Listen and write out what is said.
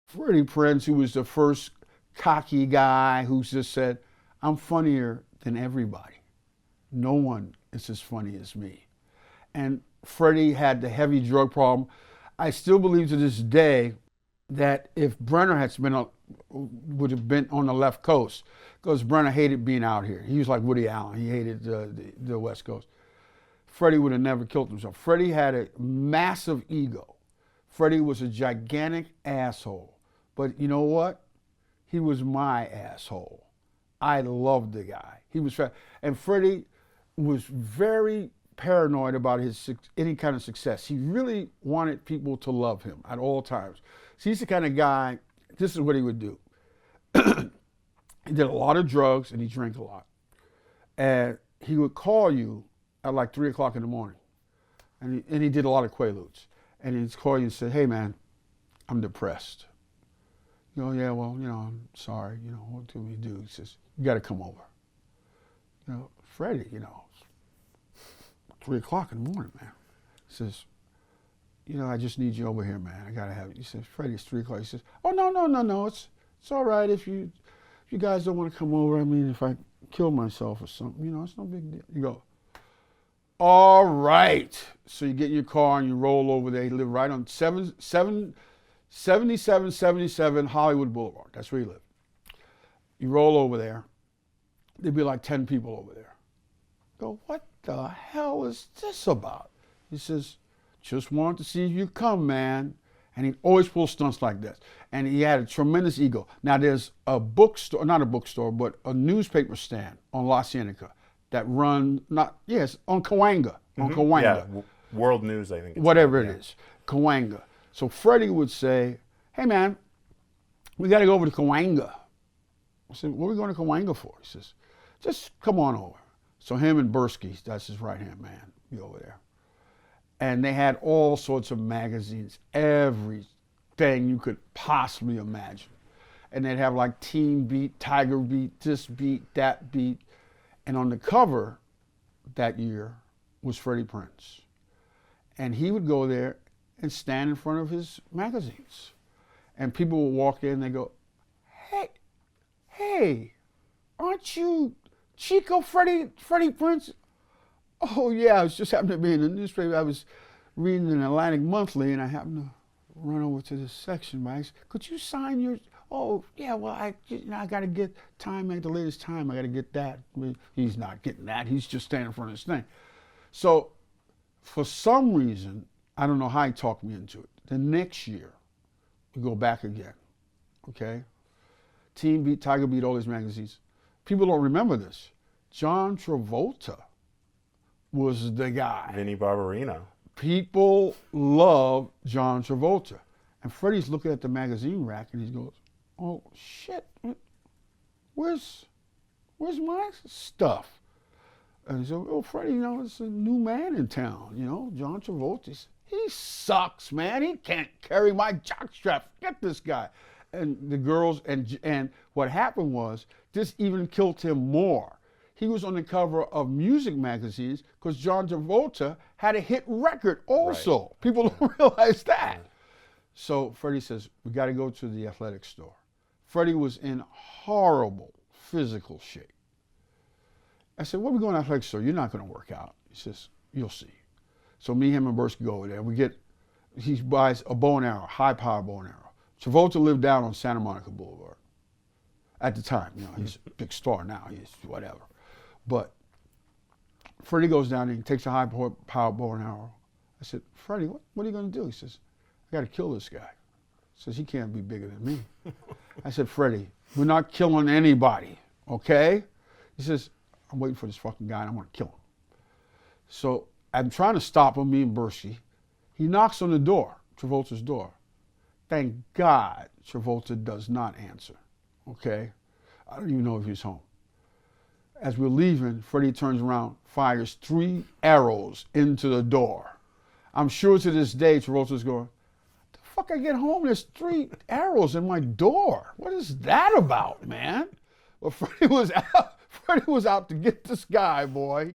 Freddie Prinz, who was the first cocky guy who just said, I'm funnier than everybody. No one is as funny as me. And Freddie had the heavy drug problem. I still believe to this day that if Brenner had been would have been on the left coast, because Brenner hated being out here. He was like Woody Allen. He hated the West Coast. Freddie would have never killed himself. Freddie had a massive ego. Freddie was a gigantic asshole. But you know what? He was my asshole. I loved the guy. He was, and Freddie was very paranoid about any kind of success. He really wanted people to love him at all times. So he's the kind of guy, this is what he would do. He did a lot of drugs and he drank a lot. And he would call you at like 3 o'clock in the morning. And he did a lot of Quaaludes. And he'd call you and say, hey man, I'm depressed. You know, yeah, well, I'm sorry, what do we do? He says, you gotta come over. Freddie, 3 o'clock in the morning, man. He says, I just need you over here, man. I gotta have you. He says, Freddie, it's 3 o'clock. He says, oh, no, it's all right if you guys don't want to come over. I mean, if I kill myself or something, it's no big deal. You go, all right. So you get in your car and you roll over there. He lived right on 7777 Hollywood Boulevard. That's where he lived. You roll over there. There'd be like 10 people over there. Go, what the hell is this about? He says, just wanted to see if you come, man. And he'd always pull stunts like this. And he had a tremendous ego. Now there's a bookstore, not a bookstore, but a newspaper stand on La Cienega that run, on Cahuenga. On Cahuenga. Yeah, World News, I think. Whatever it is, Cahuenga. So Freddie would say, hey man, we got to go over to Cahuenga. I said, what are we going to Cahuenga for? He says, just come on over. So him and Bursky, that's his right-hand man, be over there. And they had all sorts of magazines, everything you could possibly imagine. And they'd have like Teen Beat, Tiger Beat, this beat, that beat. And on the cover that year was Freddie Prinz. And he would go there and stand in front of his magazines. And people would walk in and they go, hey, aren't you Chico Freddie Prinz? Oh yeah, I was just happened to be in the newspaper. I was reading an Atlantic Monthly and I happened to run over to this section. Could you sign your, oh yeah, well I got to get time at the latest time. I got to get that. He's not getting that. He's just standing in front of this thing. So for some reason, I don't know how he talked me into it. The next year, we go back again, okay? Teen Beat, Tiger Beat, all these magazines. People don't remember this. John Travolta was the guy. Vinnie Barbarino. People love John Travolta. And Freddie's looking at the magazine rack and he goes, oh shit, where's my stuff? And he said, oh Freddie, it's a new man in town, John Travolta. He sucks, man. He can't carry my jockstrap. Forget this guy. And the girls, and what happened was, this even killed him more. He was on the cover of music magazines because John Travolta had a hit record also. Right. People don't realize that. So Freddie says, we got to go to the athletic store. Freddie was in horrible physical shape. I said, where are we going to the athletic store? You're not going to work out. He says, you'll see. So me, him, and Bursky go over there. He buys a bow and arrow, high-power bow and arrow. Travolta lived down on Santa Monica Boulevard. At the time, he's a big star now. He's whatever. But Freddie goes down there and takes a high-power bow and arrow. I said, Freddie, what are you going to do? He says, I got to kill this guy. He says, he can't be bigger than me. I said, Freddie, we're not killing anybody, okay? He says, I'm waiting for this fucking guy and I'm going to kill him. So I'm trying to stop him, me and Bursky. He knocks on the door, Travolta's door. Thank God Travolta does not answer, okay? I don't even know if he's home. As we're leaving, Freddie turns around, fires 3 arrows into the door. I'm sure to this day, Travolta's going, the fuck I get home, there's 3 arrows in my door. What is that about, man? Well, Freddie was out to get this guy, boy.